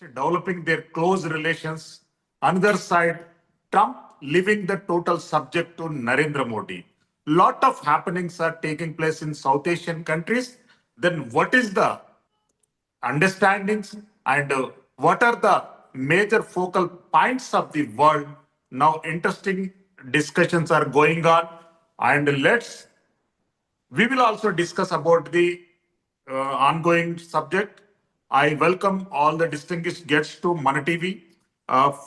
developing their close relations. Another side, Trump leaving the total subject to Narendra Modi. Lot of happenings are taking place in South Asian countries. Then what is the understandings and what are the major focal points of the world? Now interesting discussions are going on, and we will also discuss about the ongoing subject. I welcome all the distinguished guests to Mana TV.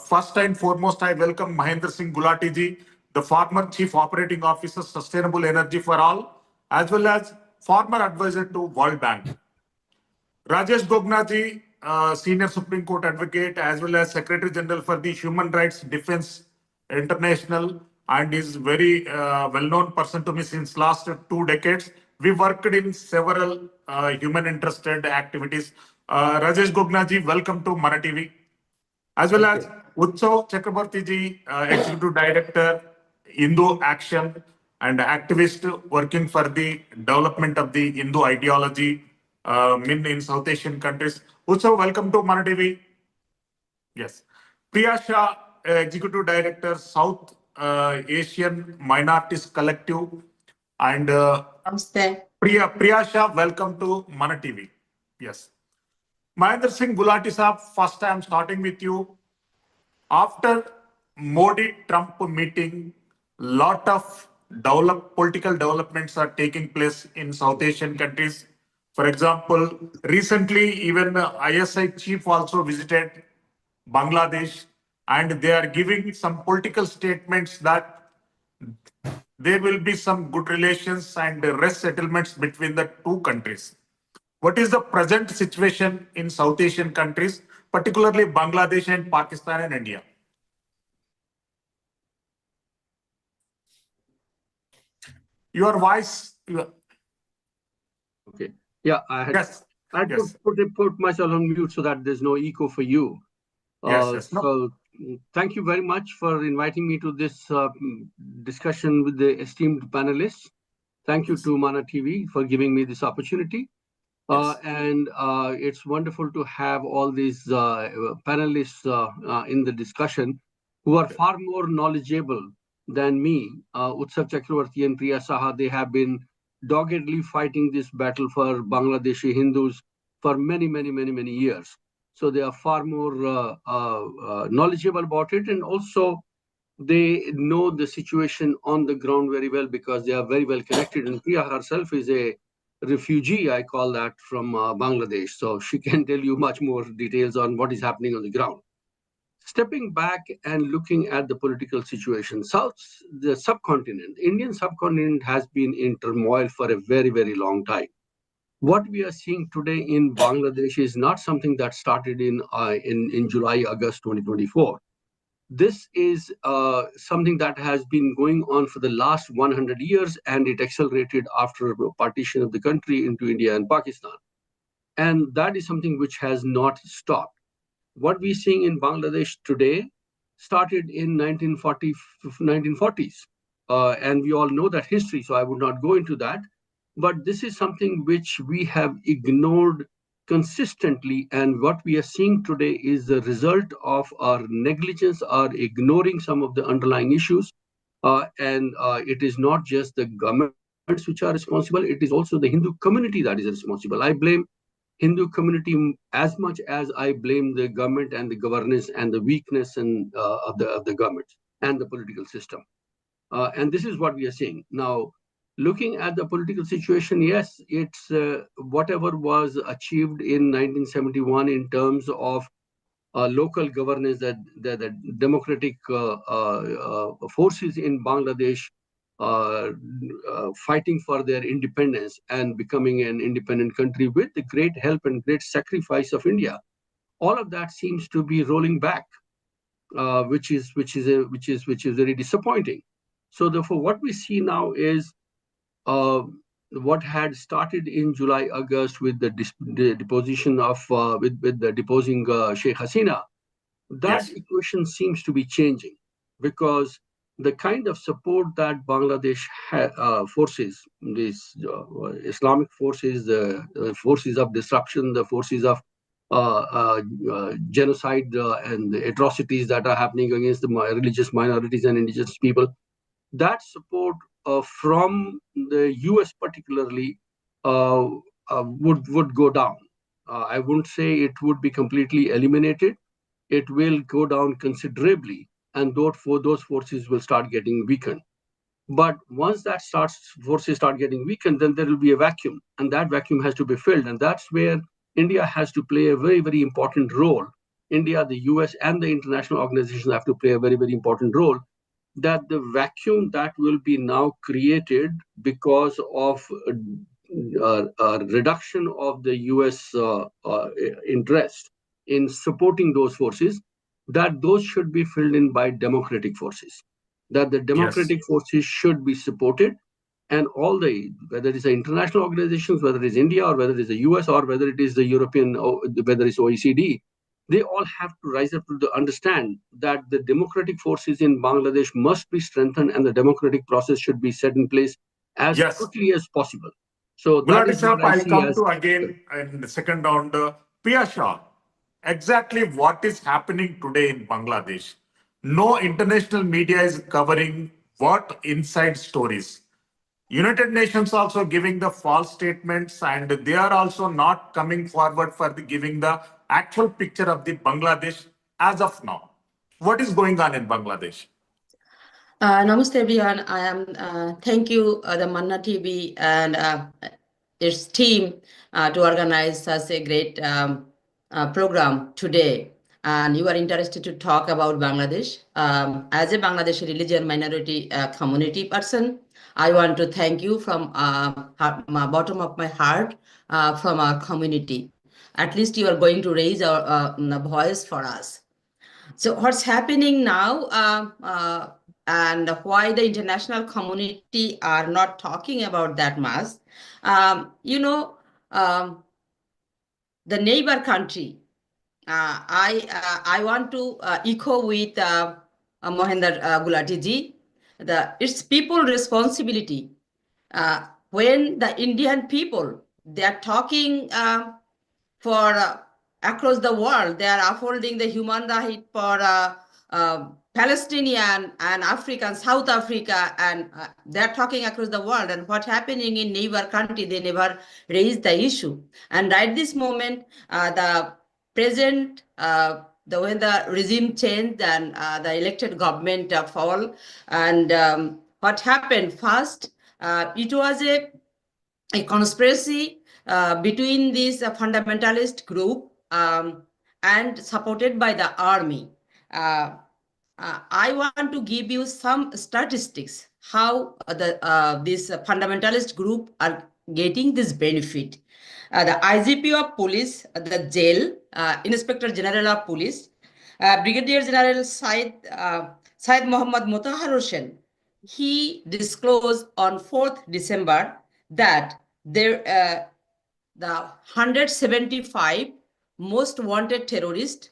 First and foremost, I welcome Mahendra Singh Gulati ji, the former Chief Operating Officer, Sustainable Energy for All, as well as former advisor to World Bank. Rajesh Gogna ji, Senior Supreme Court Advocate, as well as Secretary General for the Human Rights Defense International, and is very well-known person to me since last 2 decades. We worked in several human interested activities. Rajesh Gogna ji, welcome to Mana TV. As well as Utsav Chakrabarti ji, Executive Director, Hindu Action, and activist working for the development of the Hindu ideology in South Asian countries. Utsav, welcome to Mana TV. Yes. Priya Shah, Executive Director, South Asian Minorities Collective. And Namaste. Priya Shah, welcome to Mana TV. Yes. Mahendra Singh Gulati Saab, first I am starting with you. After Modi-Trump meeting, lot of political developments are taking place in South Asian countries. For example, recently even ISI chief also visited Bangladesh, and they are giving some political statements that there will be some good relations and rest settlements between the two countries. What is the present situation in South Asian countries, particularly Bangladesh and Pakistan and India? Your voice. Okay. Yeah, I had put myself on mute so that there's no echo for you. So thank you very much for inviting me to this discussion with the esteemed panelists. Thank you to Mana TV for giving me this opportunity. And it's wonderful to have all these panelists in the discussion who are far more knowledgeable than me. Utsav Chakravarti and Priya Saha, they have been doggedly fighting this battle for Bangladeshi Hindus for many years. So they are far more knowledgeable about it, and also they know the situation on the ground very well because they are very well connected. And Priya herself is a refugee, I call that, from Bangladesh. So she can tell you much more details on what is happening on the ground. Stepping back and looking at the political situation, the subcontinent, the Indian subcontinent has been in turmoil for a very long time. What we are seeing today in Bangladesh is not something that started in July, August 2024. This is something that has been going on for the last 100 years, and it accelerated after the partition of the country into India and Pakistan. And that is something which has not stopped. What we're seeing in Bangladesh today started in 1940s. And we all know that history, so I would not go into that. But this is something which we have ignored consistently, and what we are seeing today is the result of our negligence, our ignoring some of the underlying issues. And it is not just the governments which are responsible, it is also the Hindu community that is responsible. I blame Hindu community as much as I blame the government and the governance and the weakness of the government and the political system. And this is what we are seeing. Now, looking at the political situation, yes, it's whatever was achieved in 1971 in terms of local governance, that the democratic forces in Bangladesh fighting for their independence and becoming an independent country with the great help and great sacrifice of India. All of that seems to be rolling back, which is very disappointing. So therefore, what we see now is what had started in July, August with the deposition of with the deposing Sheikh Hasina. That equation seems to be changing, because the kind of support that Bangladesh forces, these Islamic forces, the forces of disruption, the forces of genocide and the atrocities that are happening against the religious minorities and indigenous people, that support from the US particularly would go down. I wouldn't say it would be completely eliminated. It will go down considerably, and those forces will start getting weakened. But once forces start getting weakened, then there will be a vacuum, and that vacuum has to be filled. And that's where India has to play a very, very important role. India, the US, and the international organizations have to play a very, very important role. That the vacuum that will be now created because of reduction of the US interest in supporting those forces, that those should be filled in by democratic forces, that the democratic forces should be supported, and whether it is the international organizations, whether it is India or whether it is the US or whether it is the European, or whether it's OECD, they all have to rise up to understand that the democratic forces in Bangladesh must be strengthened and the democratic process should be set in place as quickly as possible. So that is what I I'll see come as... to again in the second round. Piyasha, exactly what is happening today in Bangladesh? No international media is covering what inside stories. United Nations also giving the false statements, and they are also not coming forward for giving the actual picture of the Bangladesh as of now. What is going on in Bangladesh? Namaste everyone. I am thank you the Manna TV and its team to organize such a great program today. And you are interested to talk about Bangladesh. As a Bangladeshi religion minority community person, I want to thank you from my bottom of my heart from our community. At least you are going to raise our voice for us. So what's happening now and why the international community are not talking about that much? Um, you know, um, the neighbor country. I want to echo with Mohinder Gulati ji. It's people responsibility. When the Indian people they are talking for across the world, they are upholding the human right for Palestinian and African, South Africa, and they're talking across the world. And what's happening in neighbor country, they never raise the issue. And right this moment, the present, when the regime changed and the elected government fall, and what happened first, it was a conspiracy between this fundamentalist group and supported by the army. Uh, I want to give you some statistics how this fundamentalist group are getting this benefit. The IGP of police, the jail, Inspector General of Police, Brigadier General Syed Mohammad Mutahar Hussain, he disclosed on 4th December that the 175 most wanted terrorists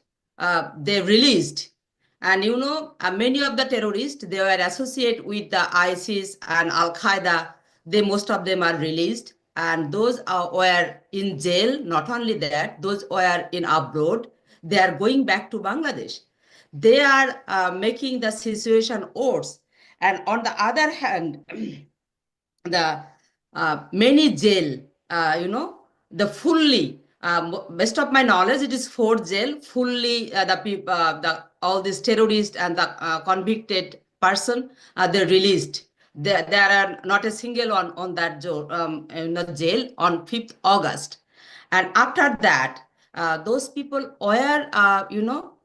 they released. And many of the terrorists, they were associated with the ISIS and Al Qaeda. Most of them are released, and those were in jail. Not only that, those were in abroad. They are going back to Bangladesh. They are making the situation worse. And on the other hand, the many jail, the fully, best of my knowledge, it is four jail, fully the people, all these terrorists and the convicted person, they're released. There are not a single one on that jail on 5th August. And after that, those people were,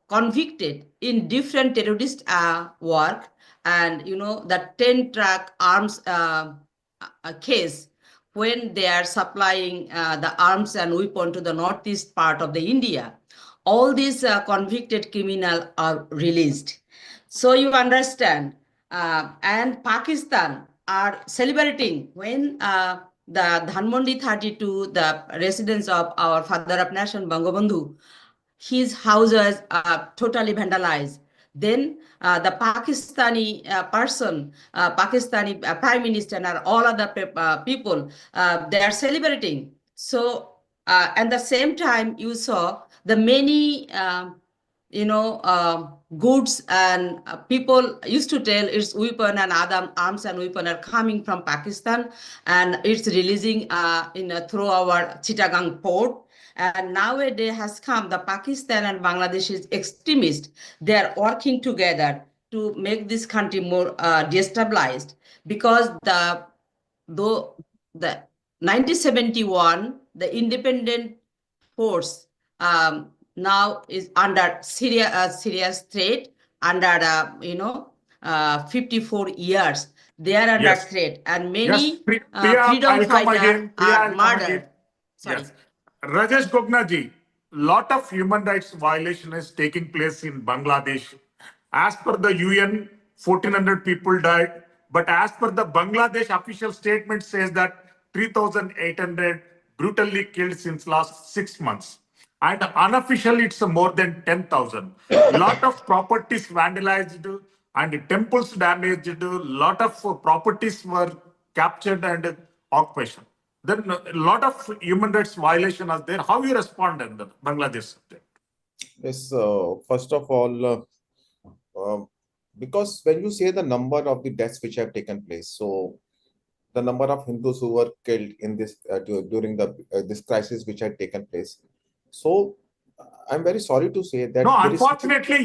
convicted in different terrorist work, and the 10-track arms case when they are supplying the arms and weapon to the northeast part of the India. All these convicted criminals are released. So you understand. And Pakistan are celebrating when the Dhanmondi 32, the residence of our father of nation, Bangabandhu, his house was totally vandalized. Then the Pakistani person, Pakistani prime minister, and all other people, they are celebrating. So at the same time, you saw the many, goods and people used to tell its weapon and other arms and weapon are coming from Pakistan, and it's releasing through our Chittagong port. And nowadays has come the Pakistan and Bangladesh is extremists. They are working together to make this country more destabilized, because though the 1971 the independent force now is under serious threat, under 54 years they are under Yes. threat, and Yes, many Priya, freedom I'll come fighters again. Priya, are I'll come again. murdered. Sorry. Yes. Rajesh Gogna ji, lot of human rights violation is taking place in Bangladesh. As per the UN, 1,400 people died. But as per the Bangladesh official statement says that 3,800 brutally killed since last 6 months. And unofficially, it's more than 10,000. Lot of properties vandalized and temples damaged. Lot of properties were captured and occupation. Then a lot of human rights violation are there. How you respond in the Bangladesh subject? Yes, first of all, because when you say the number of the deaths which have taken place, so the number of Hindus who were killed in this during the this crisis which had taken place. So I'm very sorry to say that No, there is unfortunately,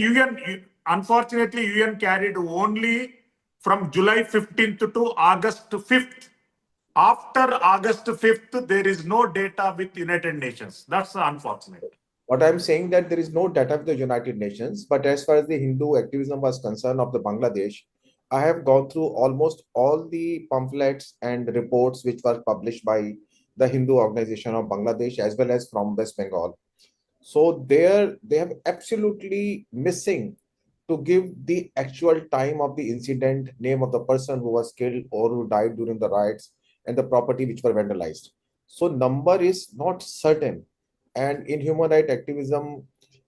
UN carried only from July 15th to August 5th. After August 5th, there is no data with United Nations. That's unfortunate. what I'm saying, that there is no data of the United Nations, but as far as the Hindu activism was concerned of the Bangladesh, I have gone through almost all the pamphlets and reports which were published by the Hindu organization of Bangladesh as well as from West Bengal. So there they have absolutely missing to give the actual time of the incident, name of the person who was killed or who died during the riots, and the property which were vandalized. So number is not certain. And in human rights activism,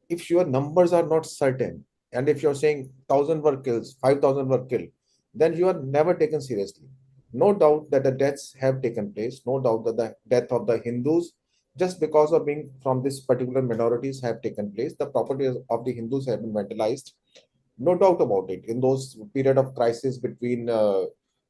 if your numbers are not certain, and if you're saying 1,000 were killed, 5,000 were killed, then you are never taken seriously. No doubt that the deaths have taken place. No doubt that the death of the Hindus, just because of being from this particular minorities, have taken place. The properties of the Hindus have been vandalized. No doubt about it. In those period of crisis between,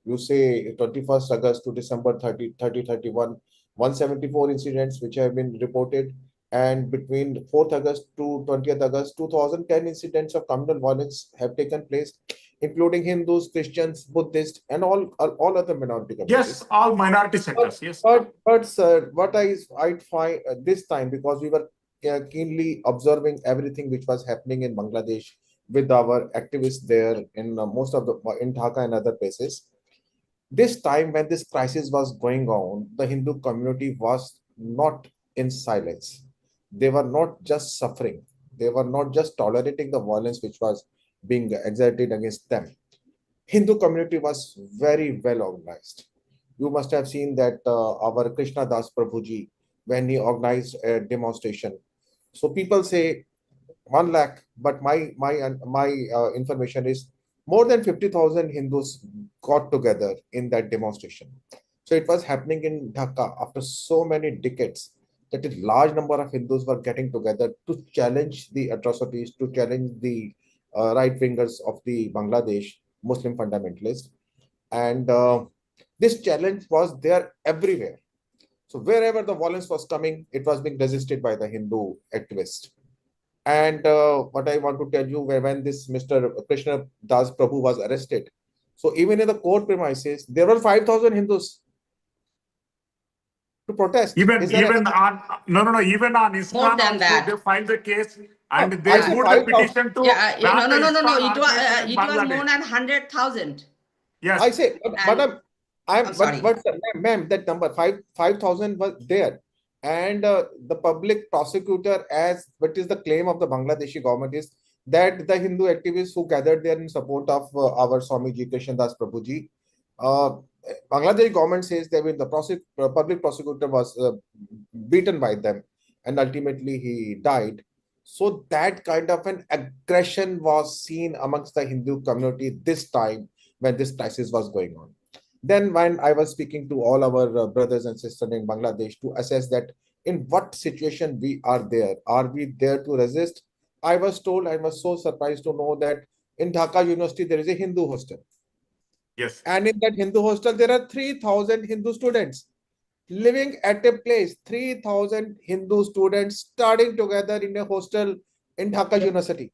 you say, 21st August to December 31, 174 incidents which have been reported. And between 4th August to 20th August, 2010 incidents of communal violence have taken place, including Hindus, Christians, Buddhists, and all other minority communities. Yes, all minority sectors. Yes. But sir, what I find this time, because we were keenly observing everything which was happening in Bangladesh with our activists there in most of the in Dhaka and other places. This time when this crisis was going on, the Hindu community was not in silence. They were not just suffering. They were not just tolerating the violence which was being exerted against them. Hindu community was very well organized. You must have seen that our Krishna Das Prabhuji, when he organized a demonstration. So people say 1 lakh, but my information is more than 50,000 Hindus got together in that demonstration. So it was happening in Dhaka after so many decades, that a large number of Hindus were getting together to challenge the atrocities, to challenge the right wingers of the Bangladesh Muslim fundamentalists. And this challenge was there everywhere. So wherever the violence was coming, it was being resisted by the Hindu activists. And what I want to tell you, when this Mr. Krishna Das Prabhu was arrested, so even in the court premises, there were 5,000 Hindus to protest. Even on More than ISKCON also, that. they filed the case and they I said put the 5,000. petition to ban the ISKCON It organization in was more Bangladesh. than 100,000. Yes. I say, I'm sorry. but ma'am, that number 5,000 was there, and the public prosecutor, as what is the claim of the Bangladeshi government, is that the Hindu activists who gathered there in support of our Swamiji Krishna Das Prabhuji, uh, Bangladesh government says that when the public prosecutor was beaten by them, and ultimately he died. So that kind of an aggression was seen amongst the Hindu community this time when this crisis was going on. Then when I was speaking to all our brothers and sisters in Bangladesh to assess that in what situation we are there. Are we there to resist? I was told, I was so surprised to know that in Dhaka University, there is a Hindu hostel. Yes. And in that Hindu hostel, there are 3,000 Hindu students living at a place, 3,000 Hindu students studying together in a hostel in Dhaka University.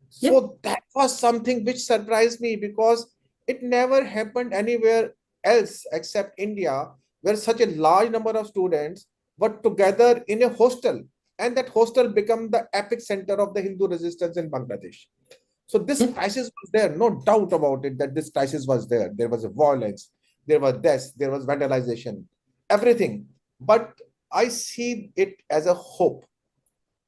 So that was something which surprised me because it never happened anywhere else except India, where such a large number of students were together in a hostel, and that hostel became the epic center of the Hindu resistance in Bangladesh. So this crisis was there, no doubt about it that this crisis was there. There was a violence, there was death, there was vandalization, everything. But I see it as a hope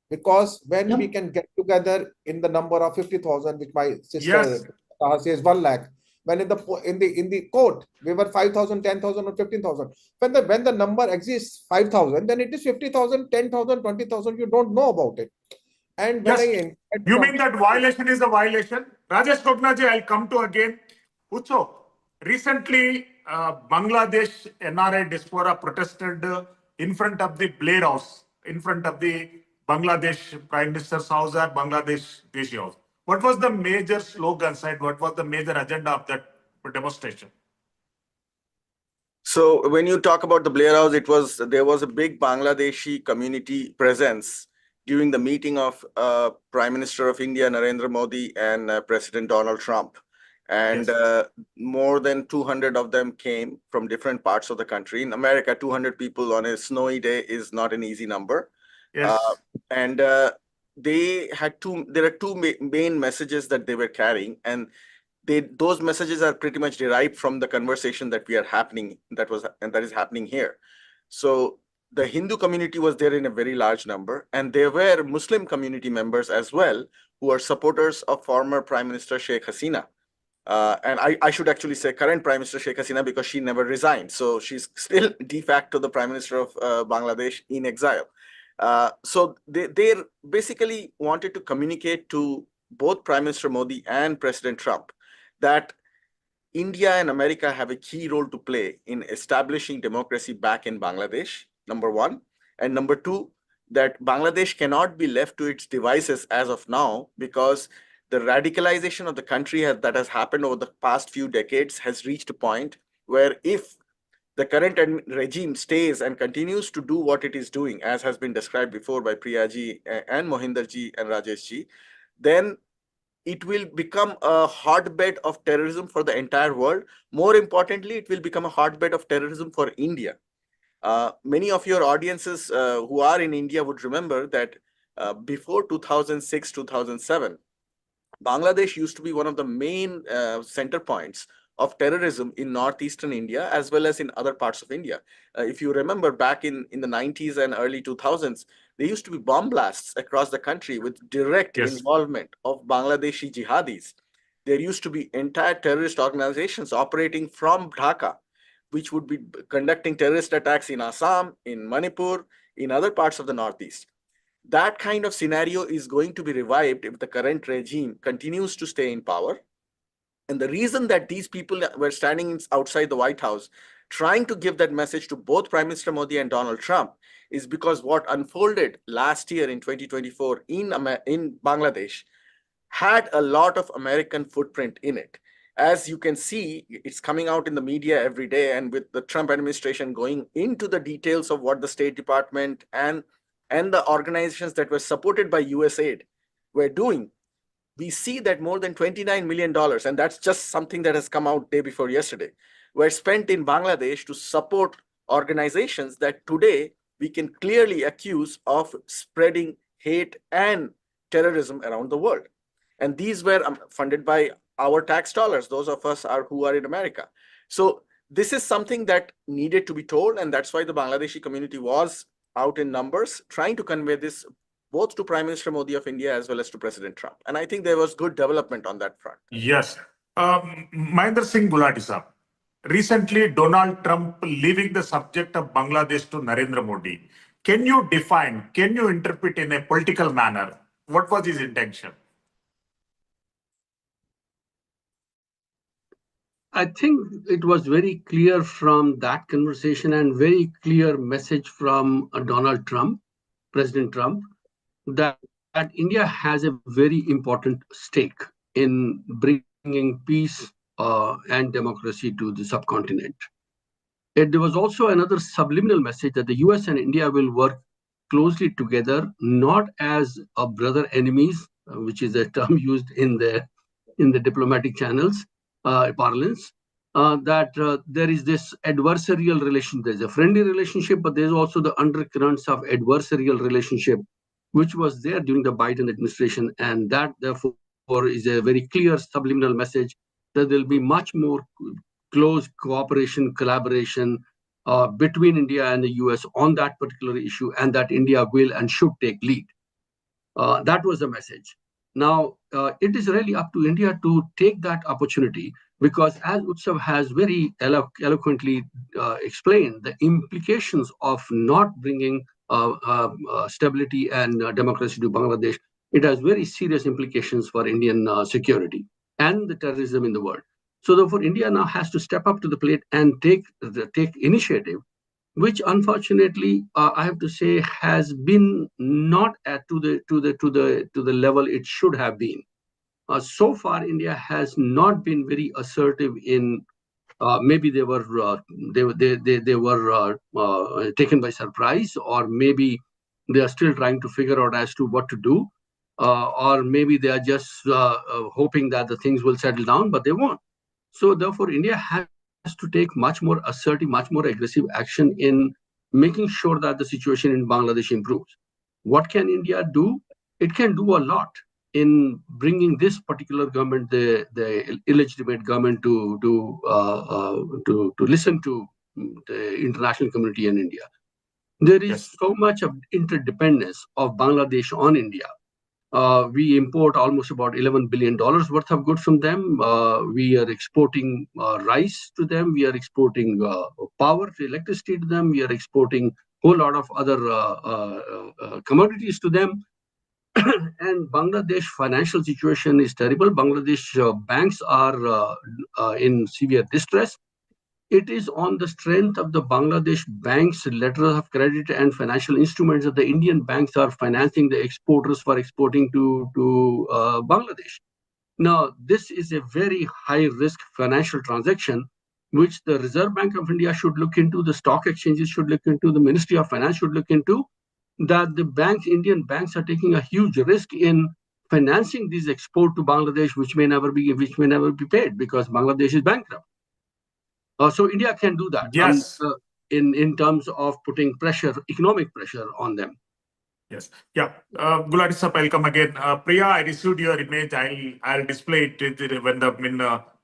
because when we can get together in the number of 50,000, which my sister says 1 lakh, when in the court we were 5,000, 10,000, or 15,000. When the number exists 5,000, then it is 50,000, 10,000, 20,000. You don't know about it. And when you mean that violation is a violation? Rajesh Koknaji, I'll come to again. Utso, recently Bangladesh NRI diaspora protested in front of the Blair House, in front of the Bangladesh Prime Minister's house at Bangladesh Deshi House. What was the major slogan side? What was the major agenda of that demonstration? So when you talk about the Blair House, there was a big Bangladeshi community presence during the meeting of Prime Minister of India, Narendra Modi, and President Donald Trump. And more than 200 of them came from different parts of the country. In America, 200 people on a snowy day is not an easy number. Yes. And there are two main messages that they were carrying. And those messages are pretty much derived from the conversation that that is happening here. So the Hindu community was there in a very large number, and there were Muslim community members as well who are supporters of former Prime Minister Sheikh Hasina. And I should actually say current Prime Minister Sheikh Hasina because she never resigned. So she's still de facto the Prime Minister of Bangladesh in exile. So they basically wanted to communicate to both Prime Minister Modi and President Trump that India and America have a key role to play in establishing democracy back in Bangladesh, number one. And number two, that Bangladesh cannot be left to its devices as of now because the radicalization of the country that has happened over the past few decades has reached a point where if the current regime stays and continues to do what it is doing, as has been described before by Priyaji and Mohinderji and Rajeshji, then it will become a hotbed of terrorism for the entire world. More importantly, it will become a hotbed of terrorism for India. Many of your audiences who are in India would remember that before 2006, 2007, Bangladesh used to be one of the main center points of terrorism in northeastern India as well as in other parts of India. If you remember back in the 90s and early 2000s, there used to be bomb blasts across the country with direct involvement of Bangladeshi jihadis. There used to be entire terrorist organizations operating from Dhaka, which would be conducting terrorist attacks in Assam, in Manipur, in other parts of the Northeast. That kind of scenario is going to be revived if the current regime continues to stay in power. And the reason that these people were standing outside the White House trying to give that message to both Prime Minister Modi and Donald Trump is because what unfolded last year in 2024 in Bangladesh had a lot of American footprint in it. As you can see, it's coming out in the media every day, and with the Trump administration going into the details of what the State Department and the organizations that were supported by USAID were doing, we see that more than $29 million, and that's just something that has come out day before yesterday, were spent in Bangladesh to support organizations that today we can clearly accuse of spreading hate and terrorism around the world. And these were funded by our tax dollars, those of us who are in America. So this is something that needed to be told, and that's why the Bangladeshi community was out in numbers trying to convey this both to Prime Minister Modi of India as well as to President Trump. And I think there was good development on that front. Yes. Mahendra Singh Gulati sir, recently Donald Trump leaving the subject of Bangladesh to Narendra Modi. Can you define, can you interpret in a political manner, what was his intention? I think it was very clear from that conversation and very clear message from Donald Trump, President Trump, that India has a very important stake in bringing peace and democracy to the subcontinent. There was also another subliminal message that the US and India will work closely together, not as brother enemies, which is a term used in the diplomatic channels, parlance, that there is this adversarial relation. There's a friendly relationship, but there's also the undercurrents of adversarial relationship, which was there during the Biden administration. And that, therefore, is a very clear subliminal message that there'll be much more close cooperation, collaboration between India and the US on that particular issue, and that India will and should take lead. That was the message. Now, it is really up to India to take that opportunity, because as Utsav has very eloquently explained, the implications of not bringing stability and democracy to Bangladesh, it has very serious implications for Indian security and the terrorism in the world. So therefore, India now has to step up to the plate and take initiative, which unfortunately I have to say has been not to the level it should have been. So far, India has not been very assertive in. Maybe they were taken by surprise, or maybe they are still trying to figure out as to what to do, or maybe they are just hoping that the things will settle down, but they won't. So therefore, India has to take much more assertive, much more aggressive action in making sure that the situation in Bangladesh improves. What can India do? It can do a lot in bringing this particular government, the illegitimate government, to listen to the international community in India. There is so much of interdependence of Bangladesh on India. We import almost about $11 billion worth of goods from them. We are exporting rice to them. We are exporting power, electricity to them. We are exporting a whole lot of other commodities to them. And Bangladesh financial situation is terrible. Bangladesh banks are in severe distress. It is on the strength of the Bangladesh banks' letters of credit and financial instruments that the Indian banks are financing the exporters for exporting to Bangladesh. Now, this is a very high-risk financial transaction, which the Reserve Bank of India should look into, the stock exchanges should look into, the Ministry of Finance should look into, that the banks, Indian banks, are taking a huge risk in financing these export to Bangladesh, which may never be paid because Bangladesh is bankrupt. So India can do that. Yes. In terms of putting pressure, economic pressure on them. Yes. Yeah. Gulati sir, welcome again. Priya, I received your image. I'll display it when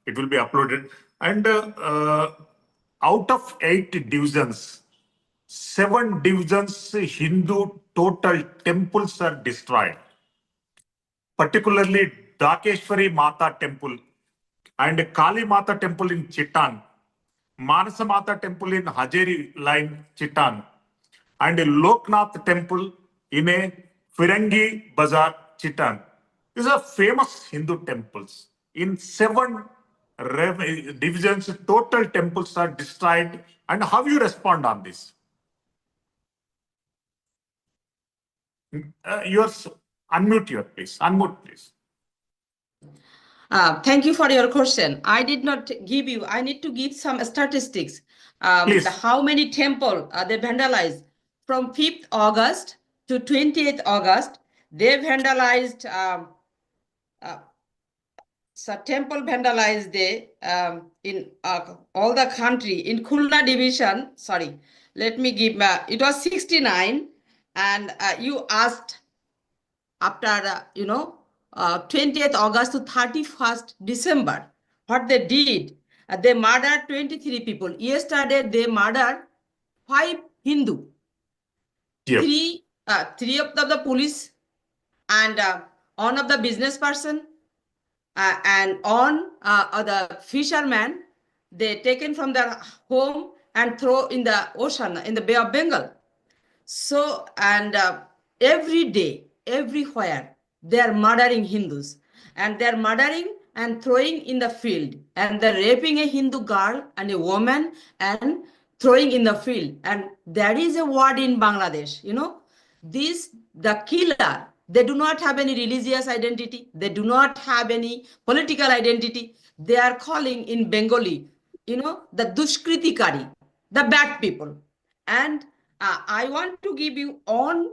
it will be uploaded. And out of 8 divisions, 7 divisions Hindu total temples are destroyed. Particularly Dakeshwari Mata Temple and Kali Mata Temple in Chitan, Manasa Mata Temple in Hajeri Line, Chitan, and a Loknath Temple in a Firangi Bazar, Chitan. These are famous Hindu temples. In 7 divisions, total temples are destroyed. And how you respond on this? Yours, unmute your please. Unmute, please. Thank you for your question. I did not give you, I need to give some statistics. How many temples they vandalized. From 5th August to 28th August, they vandalized, so temple vandalized in all the country. In Khulna division, sorry, let me give, it was 69, and you asked after, 20th August to 31st December, what they did. They murdered 23 people. Yesterday, they murdered 5 Hindu. Yep. 3 of the police and 1 of the business person and on the fisherman, they taken from their home and throw in the ocean, in the Bay of Bengal. So, and every day, everywhere, they are murdering Hindus, and they are murdering and throwing in the field, and they're raping a Hindu girl and a woman and throwing in the field. And there is a word in Bangladesh, the killer, they do not have any religious identity, they do not have any political identity. They are calling in Bengali, the Dushkritikari, the bad people. And I want to give you one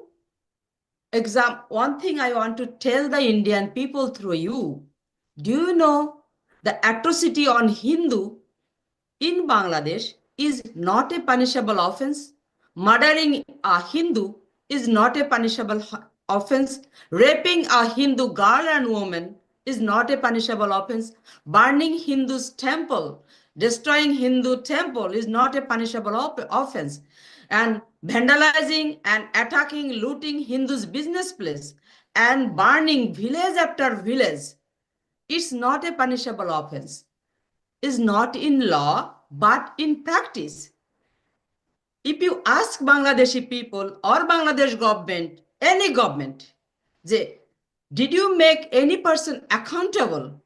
thing I want to tell the Indian people through you. Do you know the atrocity on Hindu in Bangladesh is not a punishable offense? Murdering a Hindu is not a punishable offense. Raping a Hindu girl and woman is not a punishable offense. Burning Hindu's temple, destroying Hindu temple is not a punishable offense. And vandalizing and attacking, looting Hindus' business place and burning village after village, it's not a punishable offense. Is not in law, but in practice. If you ask Bangladeshi people or Bangladesh government, any government, did you make any person accountable?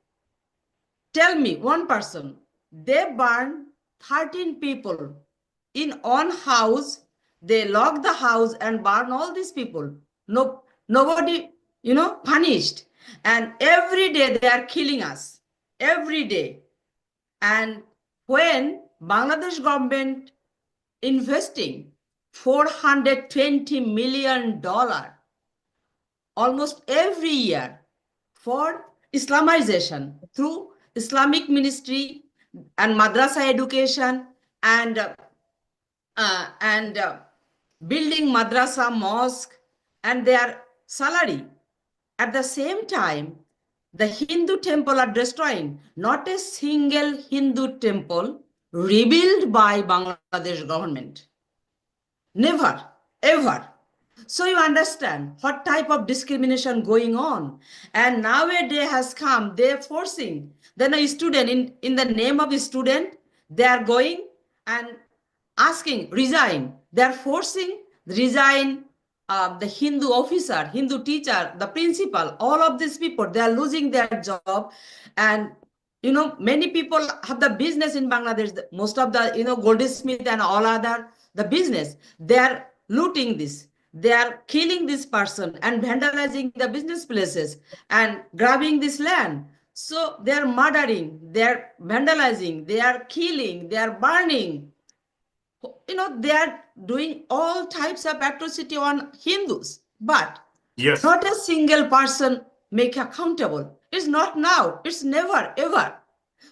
Tell me one person. They burned 13 people in one house. They locked the house and burned all these people. Nobody, punished. And every day they are killing us. Every day. And when Bangladesh government investing $420 million almost every year for Islamization through Islamic ministry and madrasa education and building madrasa, mosque, and their salary. At the same time, the Hindu temple are destroying. Not a single Hindu temple rebuilt by Bangladesh government. Never, ever. So you understand what type of discrimination going on. And nowadays has come, they're forcing. Then a student, in the name of a student, they are going and asking, resign. They're forcing, resign the Hindu officer, Hindu teacher, the principal, all of these people, they are losing their job. And many people have the business in Bangladesh. Most of the, goldsmith and all other, the business, they are looting this. They are killing this person and vandalizing the business places and grabbing this land. So they are murdering, they are vandalizing, they are killing, they are burning. They are doing all types of atrocity on Hindus. But Yes. not a single person make accountable. It's not now. It's never, ever.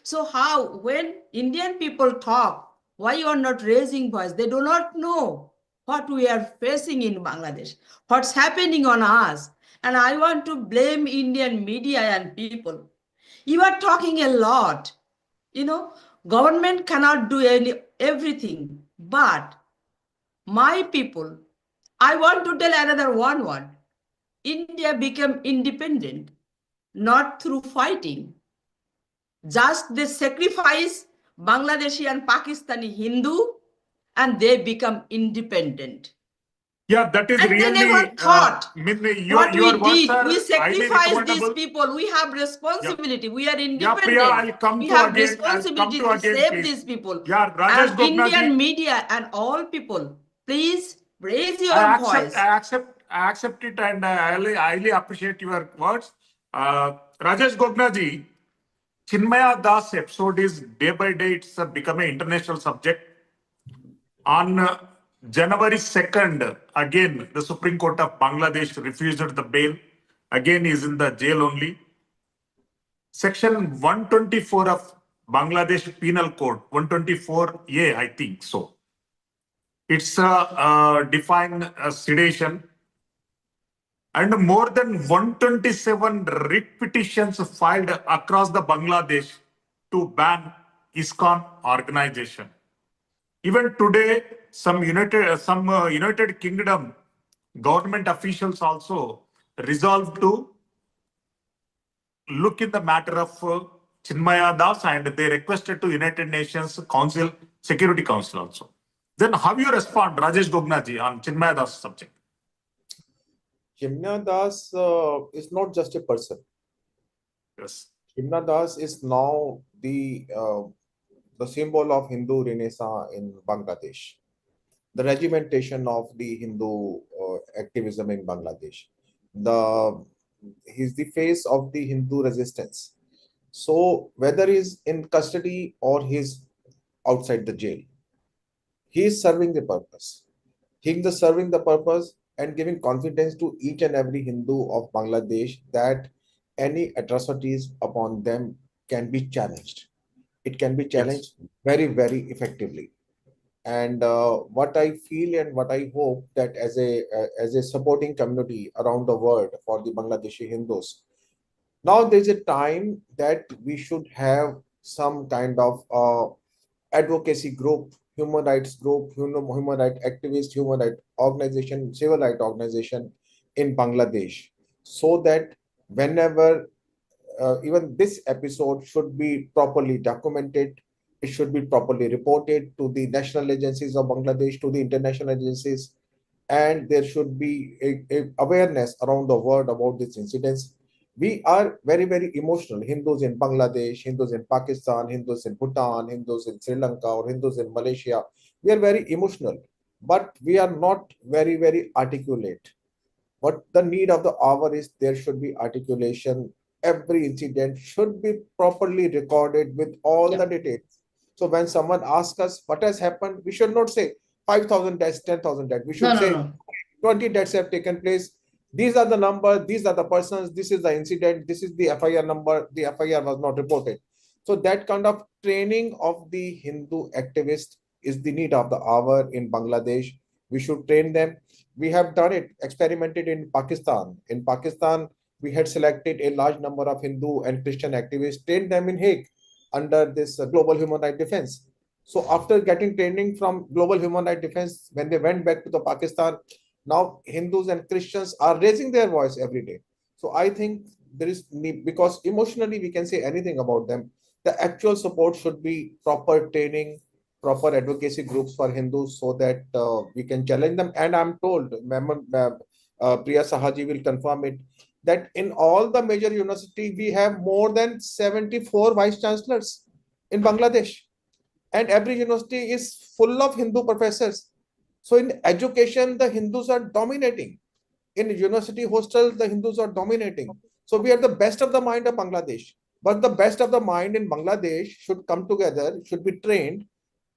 So how, when Indian people talk, why you are not raising voice? They do not know what we are facing in Bangladesh, what's happening on us. And I want to blame Indian media and people. You are talking a lot. Government cannot do everything. But my people, I want to tell another one word. India became independent, not through fighting. Just they sacrifice Bangladeshi and Pakistani Hindu and they become independent. Yeah, that is And really. they never thought what your we words did. are We highly sacrifice these recommendable. people. We have responsibility. We are Yeah, independent. Priya, I'll come We to have again. I'll come responsibility to to again, save please. these people. Yeah, Rajesh And Gopnath ji, Indian media and all people, please raise your I voice. accept it, and I highly appreciate your words. Rajesh Gopnath ji, Chinmaya Das episode is day by day, it's becoming an international subject. On January 2nd, again, the Supreme Court of Bangladesh refused the bail. Again, he's in the jail only. Section 124 of Bangladesh Penal Code, 124A, I think so. It's define sedation. And more than 127 writ petitions filed across the Bangladesh to ban ISKCON organization. Even today, some United Kingdom government officials also resolved to look in the matter of Chinmaya Das, and they requested to United Nations Council, Security Council also. Then how you respond, Rajesh Gopnath ji, on Chinmaya Das subject? Chinmaya Das is not just a person. Yes. Himna is now the symbol of Hindu Renaissance in Bangladesh, the regimentation of the Hindu activism in Bangladesh. The He's the face of the Hindu resistance. So whether he's in custody or he's outside the jail, he is serving the purpose. He is serving the purpose and giving confidence to each and every Hindu of Bangladesh that any atrocities upon them can be challenged. It can be Yes. challenged very, very effectively. And what I feel and what I hope that as a supporting community around the world for the Bangladeshi Hindus, now there's a time that we should have some kind of advocacy group, human rights activist, human rights organization, civil rights organization in Bangladesh, so that whenever even this episode should be properly documented, it should be properly reported to the national agencies of Bangladesh, to the international agencies, and there should be a awareness around the world about these incidents. We are very, very emotional. Hindus in Bangladesh, Hindus in Pakistan, Hindus in Bhutan, Hindus in Sri Lanka, or Hindus in Malaysia. We are very emotional, but we are not very, very articulate. What the need of the hour is, there should be articulation. Every incident should be properly recorded with all the details. So when someone asks us what has happened, we should not say 5,000 deaths, 10,000 deaths. We should No, no, say no. 20 deaths have taken place. These are the numbers, these are the persons, this is the incident, this is the FIR number, the FIR was not reported. So that kind of training of the Hindu activists is the need of the hour in Bangladesh. We should train them. We have done it, experimented in Pakistan. In Pakistan, we had selected a large number of Hindu and Christian activists, trained them in Hague under this Global Human Rights Defense. So after getting training from Global Human Rights Defense, when they went back to the Pakistan, now Hindus and Christians are raising their voice every day. So I think there is need, because emotionally we can say anything about them. The actual support should be proper training, proper advocacy groups for Hindus, so that we can challenge them. And I'm told, Priya Sahaji will confirm it, that in all the major university we have more than 74 vice chancellors in Bangladesh, and every university is full of Hindu professors. So in education, the Hindus are dominating. In university hostels, the Hindus are dominating. So we are the best of the mind of Bangladesh. But the best of the mind in Bangladesh should come together, should be trained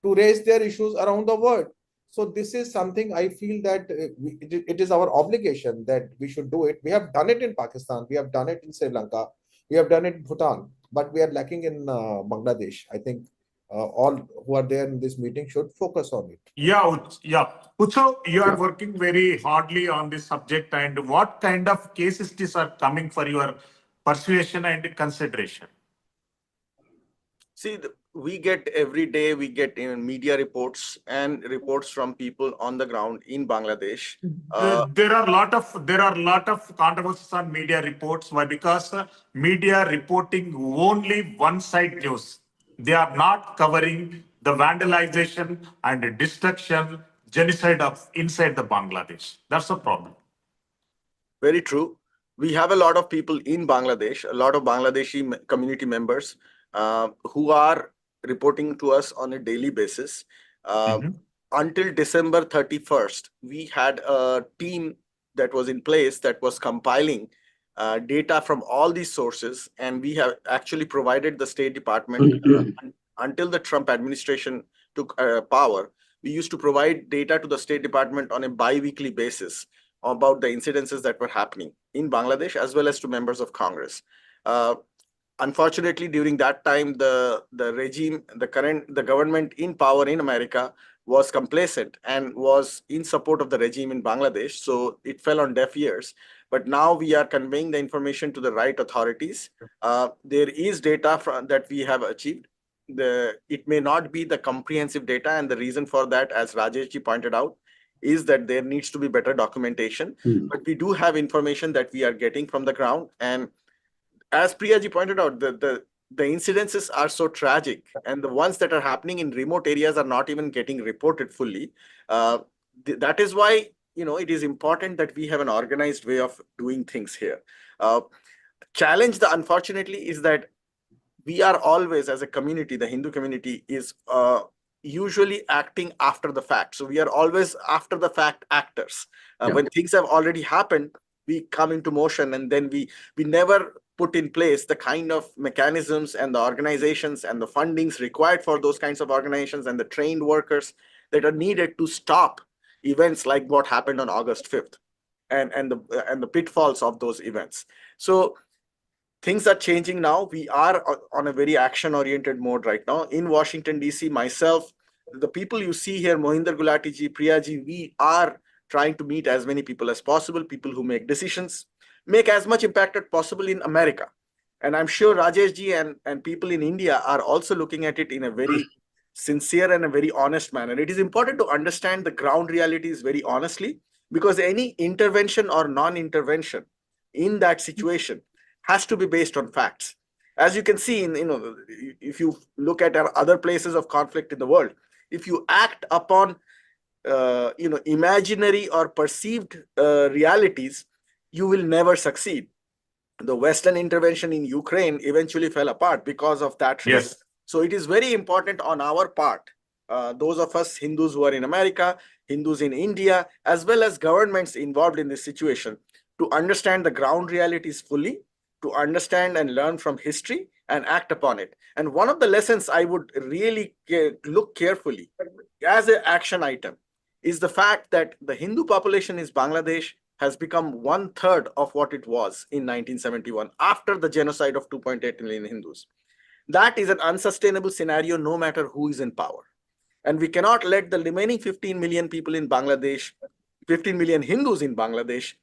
to raise their issues around the world. So this is something I feel that it is our obligation that we should do it. We have done it in Pakistan, we have done it in Sri Lanka, we have done it in Bhutan, but we are lacking in Bangladesh. I think all who are there in this meeting should focus on it. Yeah, yeah. Utsav, you are Yeah. working very hardly on this subject, and what kind of cases these are coming for your persuasion and consideration? See, we get every day, we get media reports and reports from people on the ground in Bangladesh. There are a lot of controversies on media reports. Why? Because media reporting only one side news. They are not covering the vandalization and destruction, genocide of inside the Bangladesh. That's a problem. Very true. We have a lot of people in Bangladesh, a lot of Bangladeshi community members who are reporting to us on a daily basis. Until December 31st, we had a team that was in place that was compiling data from all these sources, and we have actually provided the State Department until the Trump administration took power. We used to provide data to the State Department on a bi-weekly basis about the incidences that were happening in Bangladesh, as well as to members of Congress. Unfortunately, during that time, the regime, the government in power in America was complacent and was in support of the regime in Bangladesh. So it fell on deaf ears. But now we are conveying the information to the right authorities. There is data that we have achieved. It may not be the comprehensive data, and the reason for that, as Rajeshji pointed out, is that there needs to be better documentation. But we do have information that we are getting from the ground. And as Priyaji pointed out, the incidences are so tragic, and the ones that are happening in remote areas are not even getting reported fully. That is why, it is important that we have an organized way of doing things here. Challenge, unfortunately, is that we are always, as a community, the Hindu community is usually acting after the fact. So we are always after the fact actors. When things have already happened, we come into motion, and then we never put in place the kind of mechanisms and the organizations and the fundings required for those kinds of organizations and the trained workers that are needed to stop events like what happened on August 5th and the pitfalls of those events. So things are changing now. We are on a very action-oriented mode right now. In Washington, D.C., myself, the people you see here, Mohinder Gulati ji, Priya ji, we are trying to meet as many people as possible, people who make decisions, make as much impact as possible in America. And I'm sure Rajesh ji and people in India are also looking at it in a very sincere and a very honest manner. It is important to understand the ground realities very honestly, because any intervention or non-intervention in that situation has to be based on facts. As you can see, if you look at other places of conflict in the world, if you act upon imaginary or perceived realities, you will never succeed. The Western intervention in Ukraine eventually fell apart because of that reason. Yes. So it is very important on our part, those of us Hindus who are in America, Hindus in India, as well as governments involved in this situation, to understand the ground realities fully, to understand and learn from history and act upon it. And one of the lessons I would really look carefully as an action item is the fact that the Hindu population in Bangladesh has become 1/3 of what it was in 1971 after the genocide of 2.8 million Hindus. That is an unsustainable scenario no matter who is in power. And we cannot let the remaining 15 million people in Bangladesh, 15 million Hindus in Bangladesh,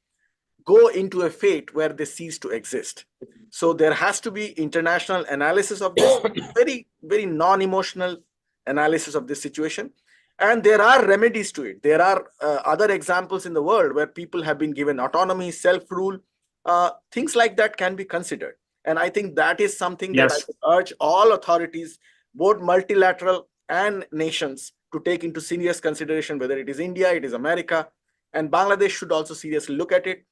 go into a fate where they cease to exist. So there has to be international analysis of this, very, very non-emotional analysis of this situation. And there are remedies to it. There are other examples in the world where people have been given autonomy, self-rule. Things like that can be considered. And I think that is something that I would urge all authorities, both multilateral and nations, to take into serious consideration, whether it is India, it is America, and Bangladesh should also seriously look at it,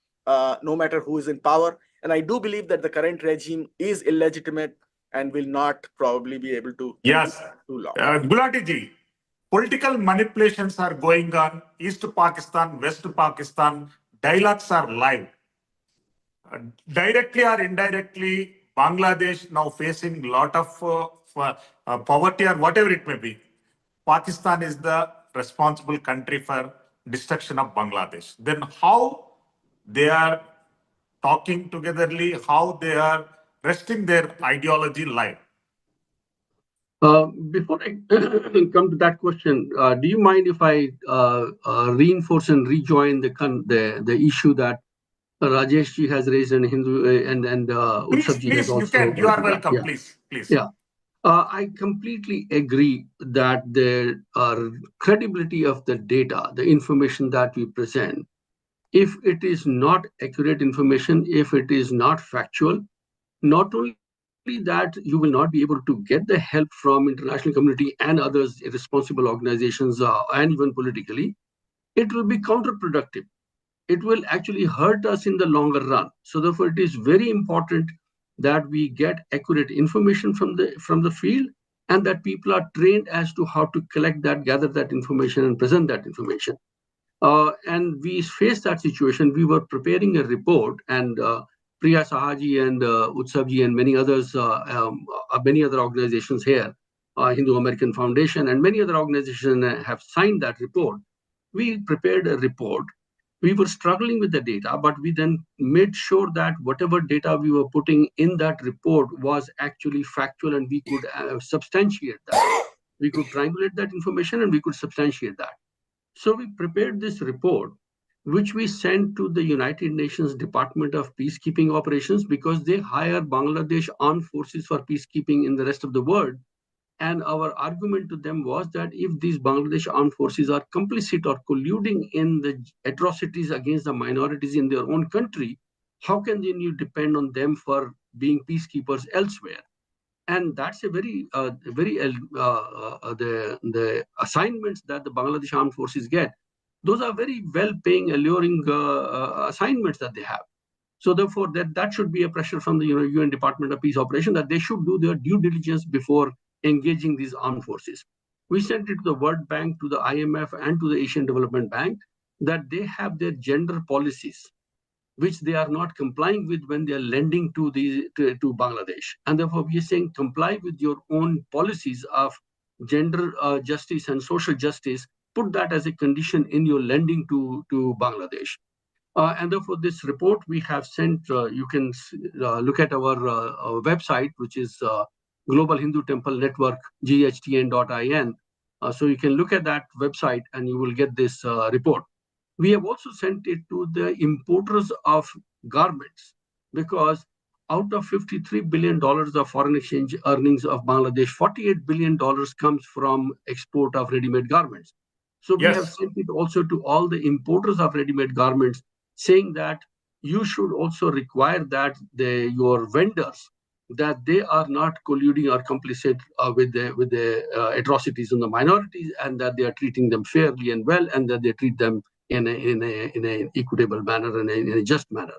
no matter who is in power. And I do believe that the current regime is illegitimate and will not probably be able to too long. Gulati ji, political manipulations are going on. East Pakistan, West Pakistan, dialogues are live. Directly or indirectly, Bangladesh now facing a lot of poverty or whatever it may be. Pakistan is the responsible country for destruction of Bangladesh. Then how they are talking togetherly, how they are resting their ideology live? Before I come to that question, do you mind if I reinforce and rejoin the issue that Rajesh ji has raised and Hindu and Utsav ji has also? You can. You are welcome. Yeah. Please. Yeah. I completely agree that the credibility of the data, the information that we present, if it is not accurate information, if it is not factual, not only that you will not be able to get the help from international community and others, responsible organizations, and even politically, it will be counterproductive. It will actually hurt us in the longer run. So therefore, it is very important that we get accurate information from the field, and that people are trained as to how to collect that, gather that information, and present that information. And we faced that situation. We were preparing a report, and Priya Sahaji and Utsavji and many others, many other organizations here, Hindu American Foundation and many other organizations have signed that report. We prepared a report. We were struggling with the data, but we then made sure that whatever data we were putting in that report was actually factual, and we could substantiate that. We could triangulate that information and we could substantiate that. So we prepared this report, which we sent to the United Nations Department of Peacekeeping Operations, because they hire Bangladesh armed forces for peacekeeping in the rest of the world. And our argument to them was that if these Bangladesh armed forces are complicit or colluding in the atrocities against the minorities in their own country, how can you depend on them for being peacekeepers elsewhere? And that's a very, the assignments that the Bangladesh armed forces get, those are very well-paying, alluring assignments that they have. So therefore, that should be a pressure from the UN Department of Peace Operation that they should do their due diligence before engaging these armed forces. We sent it to the World Bank, to the IMF, and to the Asian Development Bank that they have their gender policies, which they are not complying with when they are lending to Bangladesh. And therefore, we are saying comply with your own policies of gender justice and social justice. Put that as a condition in your lending to Bangladesh. And therefore, this report we have sent, you can look at our website, which is Global Hindu Temple Network, ghtn.in. So you can look at that website and you will get this report. We have also sent it to the importers of garments, because out of $53 billion of foreign exchange earnings of Bangladesh, $48 billion comes from export of ready-made garments. So we have sent it also to all the importers of ready-made garments, saying that you should also require that your vendors, that they are not colluding or complicit with the atrocities on the minorities, and that they are treating them fairly and well, and that they treat them in an equitable manner and in a just manner.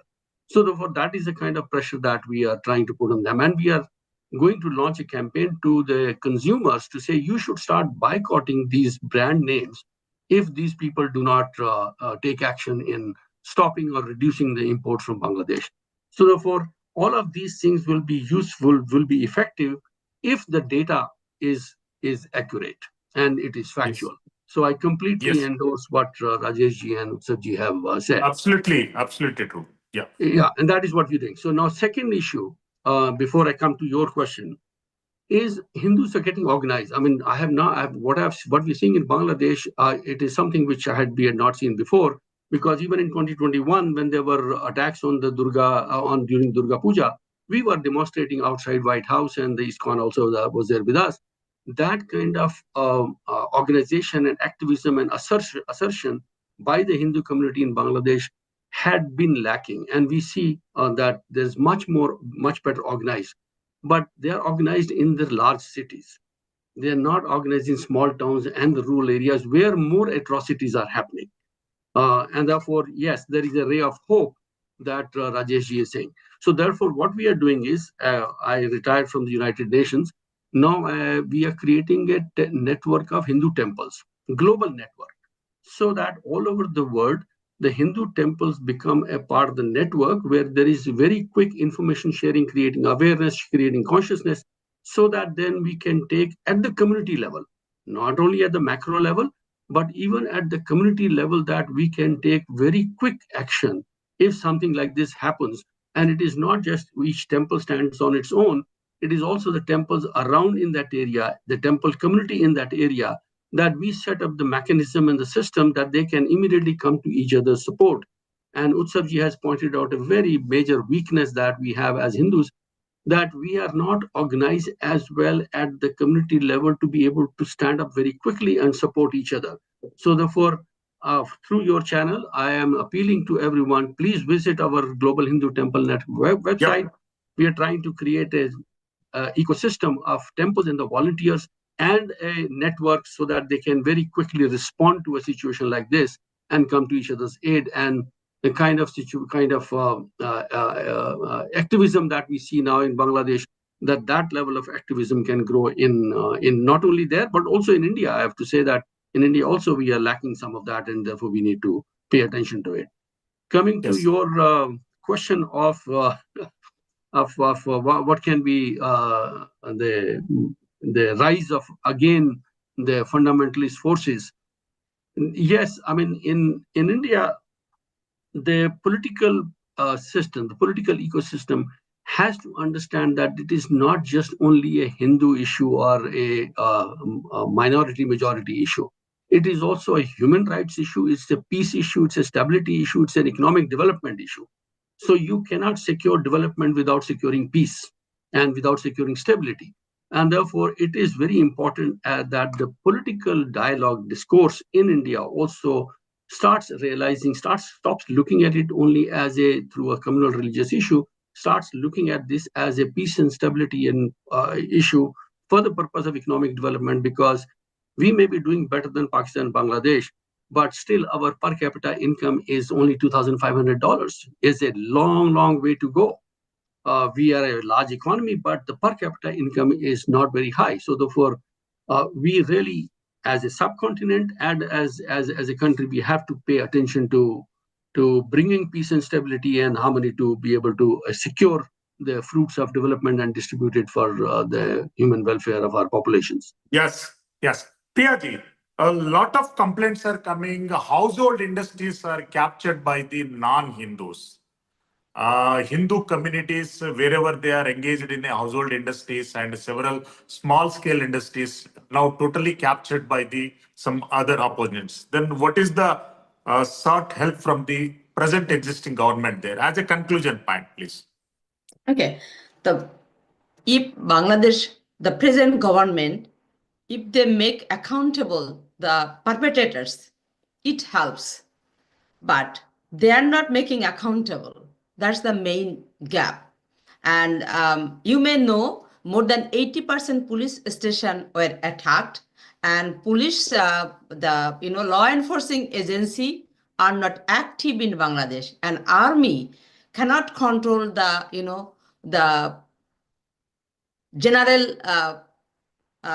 So therefore, that is the kind of pressure that we are trying to put on them. And we are going to launch a campaign to the consumers to say you should start boycotting these brand names if these people do not take action in stopping or reducing the imports from Bangladesh. So therefore, all of these things will be useful, will be effective if the data is accurate and it is factual. Yes. So I completely endorse what Rajesh ji and Utsav ji have said. Absolutely true. Yeah, and that is what we think. So now, second issue, before I come to your question, is Hindus are getting organized. I mean, what we're seeing in Bangladesh, it is something which we had not seen before, because even in 2021, when there were attacks on the during Durga Puja, we were demonstrating outside White House, and the ISKCON also was there with us. That kind of organization and activism and assertion by the Hindu community in Bangladesh had been lacking, and we see that there's much better organized. But they are organized in the large cities. They are not organized in small towns and the rural areas where more atrocities are happening. And therefore, yes, there is a ray of hope that Rajesh ji is saying. So therefore, what we are doing is, I retired from the United Nations. Now we are creating a network of Hindu temples, global network, so that all over the world, the Hindu temples become a part of the network where there is very quick information sharing, creating awareness, creating consciousness, so that then we can take at the community level, not only at the macro level, but even at the community level, that we can take very quick action if something like this happens. And it is not just each temple stands on its own, it is also the temples around in that area, the temple community in that area, that we set up the mechanism and the system that they can immediately come to each other's support. And Utsav ji has pointed out a very major weakness that we have as Hindus, that we are not organized as well at the community level to be able to stand up very quickly and support each other. So therefore, through your channel, I am appealing to everyone, please visit our Global Hindu Temple Network website. We are trying to create a ecosystem of temples and the volunteers and a network so that they can very quickly respond to a situation like this and come to each other's aid. And the kind of activism that we see now in Bangladesh, that level of activism can grow in not only there, but also in India. I have to say that in India also we are lacking some of that, and therefore we need to pay attention to it. Coming to your question of what can be the rise of, again, the fundamentalist forces. Yes, I mean, in India, the political system, the political ecosystem has to understand that it is not just only a Hindu issue or a minority majority issue. It is also a human rights issue, it's a peace issue, it's a stability issue, it's an economic development issue. So you cannot secure development without securing peace and without securing stability. And therefore, it is very important that the political dialogue discourse in India also stops looking at it only as through a communal religious issue, starts looking at this as a peace and stability and issue for the purpose of economic development, because we may be doing better than Pakistan and Bangladesh, but still our per capita income is only $2,500. It's a long, long way to go. We are a large economy, but the per capita income is not very high. So therefore, we really, as a subcontinent and as a country, we have to pay attention to bringing peace and stability and harmony to be able to secure the fruits of development and distribute it for the human welfare of our populations. Yes, yes. Priyaji, a lot of complaints are coming. Household industries are captured by the non-Hindus. Hindu communities, wherever they are engaged in household industries and several small-scale industries, now totally captured by some other opponents. Then what is the sought help from the present existing government there? As a conclusion point, please. Okay. If Bangladesh, the present government, if they make accountable the perpetrators, it helps. But they are not making accountable. That's the main gap. And you may know more than 80% police stations were attacked, and police, the law enforcing agency are not active in Bangladesh, and army cannot control the general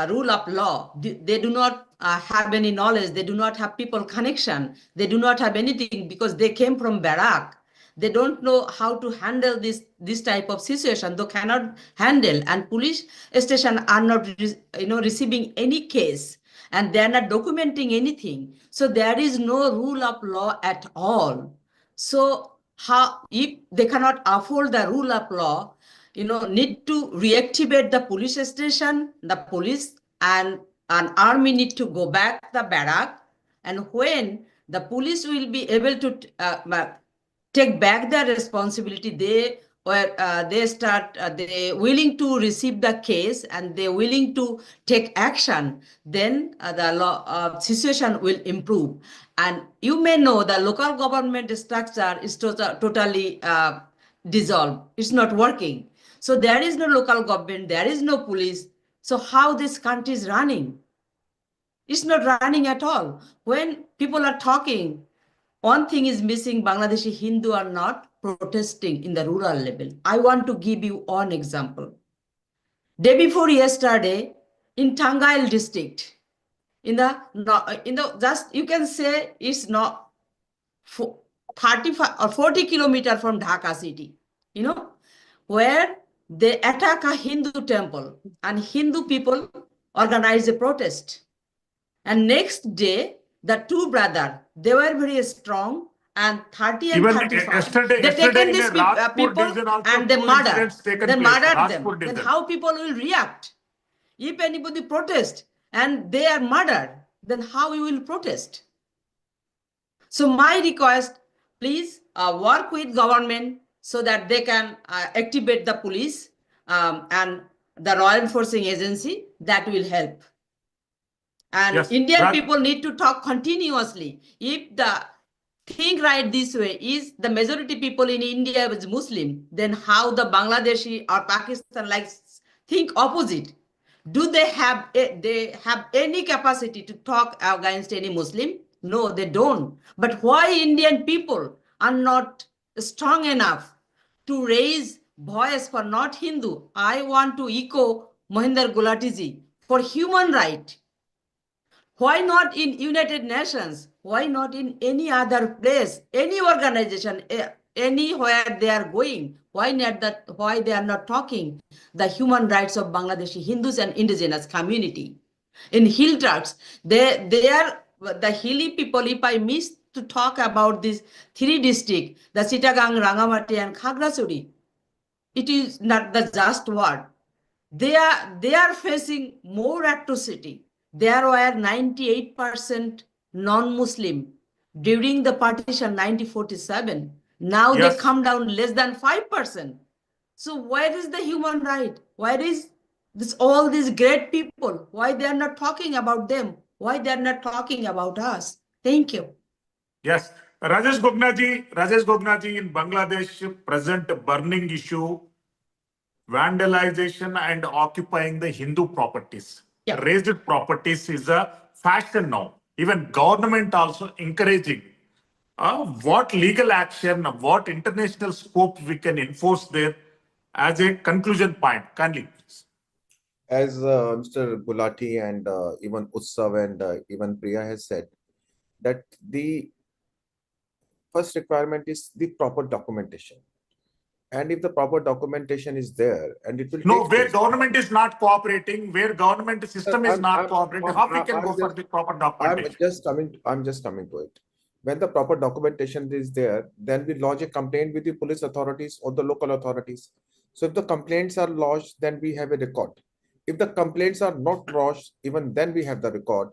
rule of law. They do not have any knowledge. They do not have people connection. They do not have anything because they came from barrack. They don't know how to handle this type of situation. They cannot handle, and police station are not receiving any case, and they are not documenting anything. So there is no rule of law at all. So how, if they cannot afford the rule of law, need to reactivate the police station, the police and an army need to go back the barrack. And when the police will be able to take back their responsibility, they willing to receive the case and they willing to take action, then the law situation will improve. And you may know the local government structure is totally dissolved. It's not working. So there is no local government, there is no police. So how this country is running? It's not running at all. When people are talking, one thing is missing: Bangladeshi Hindu are not protesting in the rural level. I want to give you one example. Day before yesterday, in Tangail district, just you can say it's not 35 or 40 kilometers from Dhaka city, where they attack a Hindu temple and Hindu people organize a protest. And next day, the two brothers, they were very strong, and 30 and Even 35. yesterday They taken these in the Rajpur people division also and they two murdered. incidents taken They place. murdered Rajpur them. division. Then how people will react? If anybody protest and they are murdered, then how we will protest? So my request, please work with government so that they can activate the police and the law enforcing agency. That will help. And Yes, Indian people need to talk continuously. If the think right this way is the majority people in India is Muslim, then how the Bangladeshi or Pakistan likes think opposite? Do they have any capacity to talk against any Muslim? No, they don't. But why Indian people are not strong enough to raise voice for not Hindu? I want to echo Mohinder Gulatiji for human right. Why not in United Nations? Why not in any other place, any organization, anywhere they are going? Why not that? Why they are not talking the human rights of Bangladeshi Hindus and indigenous community? In hill tracts, they are the hilly people. If I miss to talk about these three districts, the Chittagong, Rangamati, and Khagrachari, it is not the just word. They are facing more atrocity. There were 98% non-Muslim during the partition 1947. Now Yes. they come down less than 5%. So where is the human right? Where is all these great people? Why they are not talking about them? Why they are not talking about us? Thank you. Yes. Rajesh Gognaji, in Bangladesh, present burning issue, vandalization and occupying the Hindu properties. Yeah. Raised properties is a fashion now. even government also encouraging what legal action, what international scope we can enforce there as a conclusion point. Kindly, please. As Mr. Gulati and even Utsav and even Priya has said, that the first requirement is the proper documentation. And if the proper documentation is there, and it will No, take where place. government is not cooperating, where government system is not cooperating, how we can go for the proper documentation? I'm just coming to it. When the proper documentation is there, then we lodge a complaint with the police authorities or the local authorities. So if the complaints are lodged, then we have a record. If the complaints are not lodged, even then we have the record.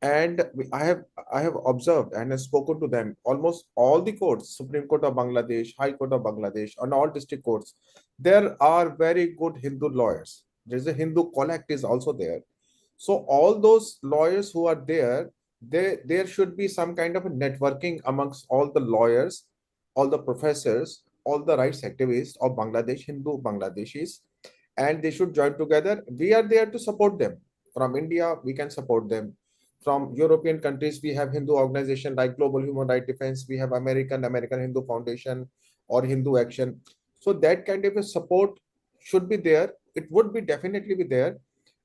And I have observed and have spoken to them. Almost all the courts, Supreme Court of Bangladesh, High Court of Bangladesh, and all district courts, there are very good Hindu lawyers. There's a Hindu collect is also there. So all those lawyers who are there, there should be some kind of a networking amongst all the lawyers, all the professors, all the rights activists of Bangladesh, Hindu Bangladeshis, and they should join together. We are there to support them. From India, we can support them. From European countries, we have Hindu organization like Global Human Rights Defense. We have American Hindu Foundation or Hindu Action. So that kind of a support should be there. It would be definitely be there.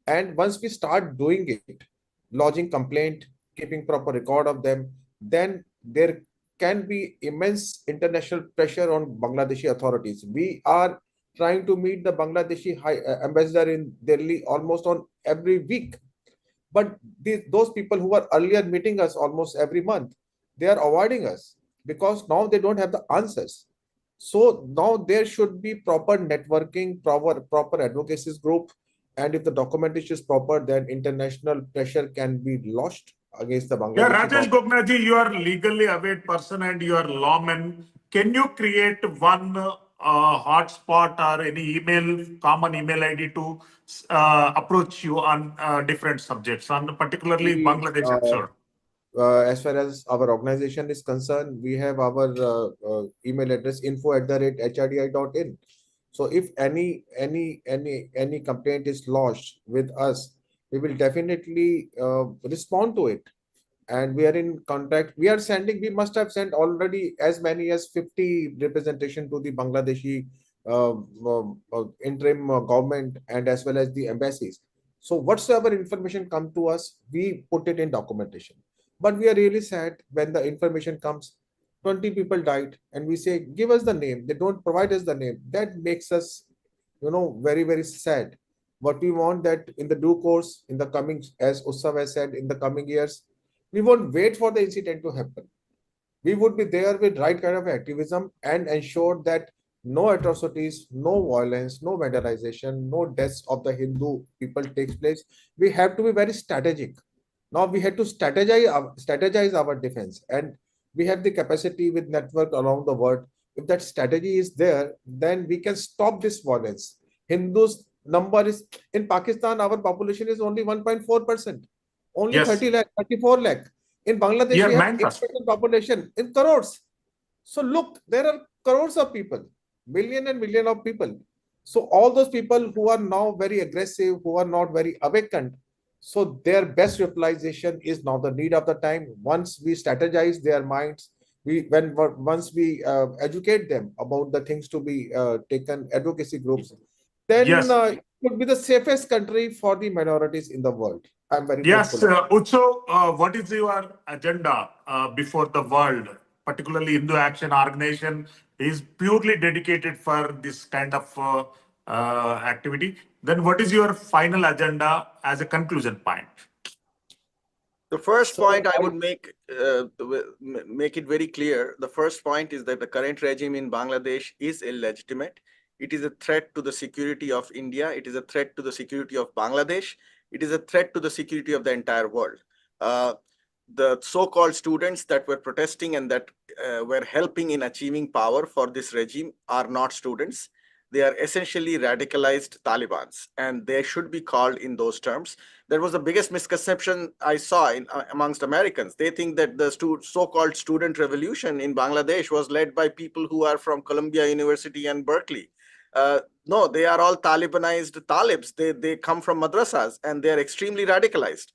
And once we start doing it, lodging complaint, keeping proper record of them, then there can be immense international pressure on Bangladeshi authorities. We are trying to meet the Bangladeshi High Ambassador in Delhi almost on every week. But those people who were earlier meeting us almost every month, they are avoiding us because now they don't have the answers. So now there should be proper networking, proper advocacy group, and if the documentation is proper, then international pressure can be launched against the Yeah, Bangladeshi Rajesh government. Gopnathji, you are legally aware person and you are lawman. Can you create one hotspot or any common email ID to approach you on different subjects, on particularly We, Bangladesh episode? as far as our organization is concerned, we have our email address info@hrdi.in. So if any complaint is lodged with us, we will definitely respond to it. And we are in contact. We must have sent already as many as 50 representation to the Bangladeshi interim government and as well as the embassies. So whatsoever information come to us, we put it in documentation. But we are really sad when the information comes, 20 people died, and we say, give us the name. They don't provide us the name. That makes us, very, very sad. What we want that in the due course, in the coming, as Utsav has said, in the coming years, we won't wait for the incident to happen. We would be there with right kind of activism and ensure that no atrocities, no violence, no vandalization, no deaths of the Hindu people takes place. We have to be very strategic. Now we have to strategize our defense, and we have the capacity with network around the world. If that strategy is there, then we can stop this violence. Hindus number is in Pakistan, our population is only 1.4%, only Yes. 30 lakh, 34 lakh. In Bangladesh, Yeah, we have 9%. 8% population in crores. So look, there are crores of people, million and million of people. So all those people who are now very aggressive, who are not very awakened, so their best utilization is now the need of the time. Once we strategize their minds, once we educate them about the things to be taken, advocacy groups, then Yes. it would be the safest country for the minorities in the world. I'm very Yes, hopeful. Utso, what is your agenda before the world, particularly Hindu Action Organization is purely dedicated for this kind of activity? Then what is your final agenda as a conclusion point? The first So point I would make it very clear. The first point is that the current regime in Bangladesh is illegitimate. It is a threat to the security of India. It is a threat to the security of Bangladesh. It is a threat to the security of the entire world. The so-called students that were protesting and that were helping in achieving power for this regime are not students. They are essentially radicalized Talibans, and they should be called in those terms. That was the biggest misconception I saw amongst Americans. They think that the so-called student revolution in Bangladesh was led by people who are from Columbia University and Berkeley. No, they are all Talibanized Talibs. They come from madrasas and they are extremely radicalized.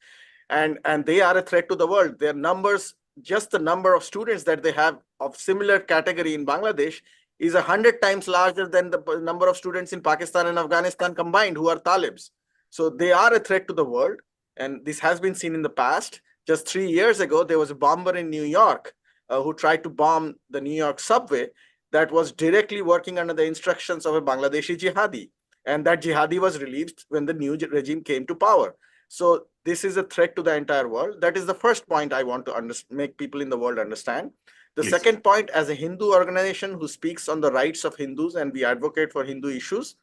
and they are a threat to the world. Their numbers, just the number of students that they have of similar category in Bangladesh is 100 times larger than the number of students in Pakistan and Afghanistan combined who are Talibs. So they are a threat to the world, and this has been seen in the past. Just 3 years ago, there was a bomber in New York who tried to bomb the New York subway that was directly working under the instructions of a Bangladeshi jihadi. And that jihadi was released when the new regime came to power. So this is a threat to the entire world. That is the first point I want to make people in the world understand. The second point, as a Hindu organization who speaks on the rights of Hindus and we advocate for Hindu issues,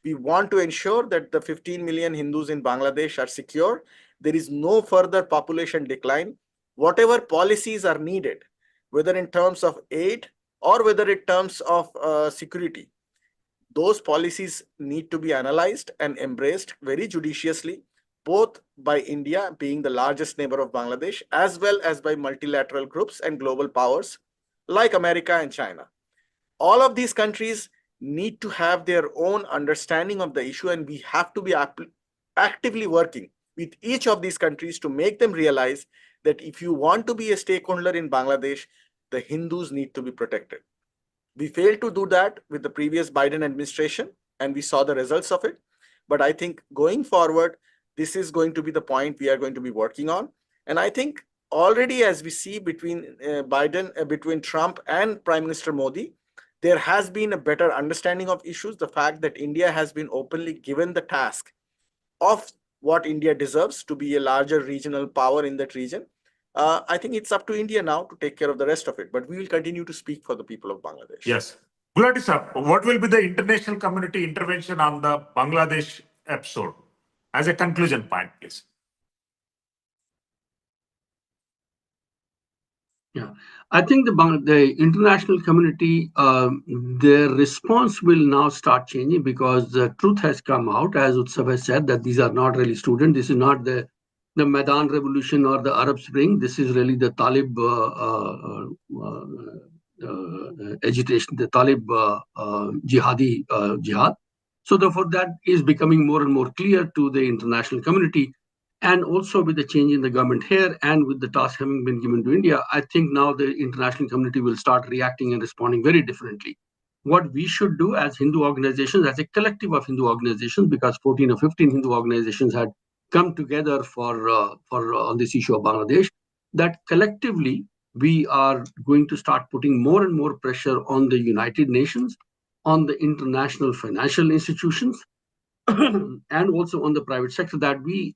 we want to ensure that the 15 million Hindus in Bangladesh are secure. There is no further population decline. Whatever policies are needed, whether in terms of aid or whether in terms of security, those policies need to be analyzed and embraced very judiciously, both by India being the largest neighbor of Bangladesh, as well as by multilateral groups and global powers like America and China. All of these countries need to have their own understanding of the issue, and we have to be actively working with each of these countries to make them realize that if you want to be a stakeholder in Bangladesh, the Hindus need to be protected. We failed to do that with the previous Biden administration, and we saw the results of it. But I think going forward, this is going to be the point we are going to be working on. And I think already, as we see between between Trump and Prime Minister Modi, there has been a better understanding of issues. The fact that India has been openly given the task of what India deserves to be a larger regional power in that region. I think it's up to India now to take care of the rest of it, but we will continue to speak for the people of Bangladesh. Yes. Gulati sir, what will be the international community intervention on the Bangladesh episode? As a conclusion point, please. Yeah, I think the international community, their response will now start changing because the truth has come out, as Utsav has said, that these are not really students. This is not the Maidan Revolution or the Arab Spring. This is really the Talib agitation, the Talib jihadi jihad. So therefore, that is becoming more and more clear to the international community. And also with the change in the government here and with the task having been given to India, I think now the international community will start reacting and responding very differently. What we should do as Hindu organizations, as a collective of Hindu organizations, because 14 or 15 Hindu organizations had come together for on this issue of Bangladesh, that collectively we are going to start putting more and more pressure on the United Nations, on the international financial institutions, and also on the private sector, that we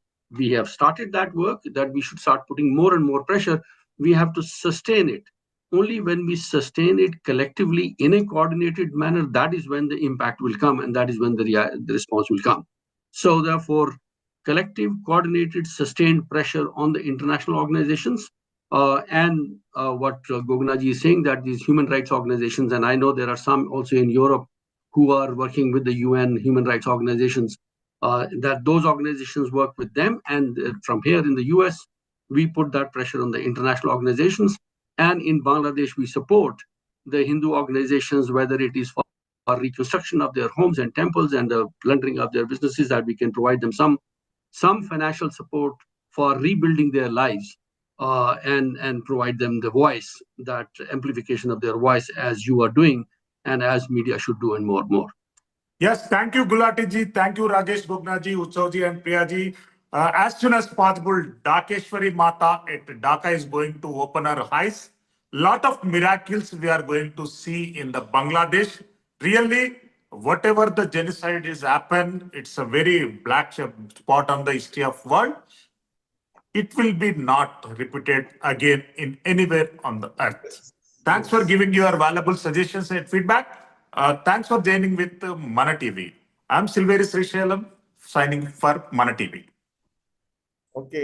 have started that work, that we should start putting more and more pressure. We have to sustain it. Only when we sustain it collectively in a coordinated manner, that is when the impact will come, and that is when the response will come. So therefore, collective, coordinated, sustained pressure on the international organizations, and what Gognaji is saying, that these human rights organizations, and I know there are some also in Europe who are working with the UN human rights organizations, that those organizations work with them. And from here in the US, we put that pressure on the international organizations. And in Bangladesh, we support the Hindu organizations, whether it is for reconstruction of their homes and temples and the plundering of their businesses, that we can provide them some financial support for rebuilding their lives, and provide them the voice, that amplification of their voice, as you are doing, and as media should do, and more and more. Yes, thank you, Gulati ji. Thank you, Rajesh Gognaji, Utsavji, and Priyaji. As soon as possible, Dakeshwari Mata at Dhaka is going to open her eyes. Lot of miracles we are going to see in the Bangladesh. Really, whatever the genocide is happened, it's a very black spot on the history of world. It will be not repeated again in anywhere on the earth. Thanks for giving your valuable suggestions and feedback. Thanks for joining with Mana TV. I'm Silveri Srisailam, signing for Mana TV. Okay.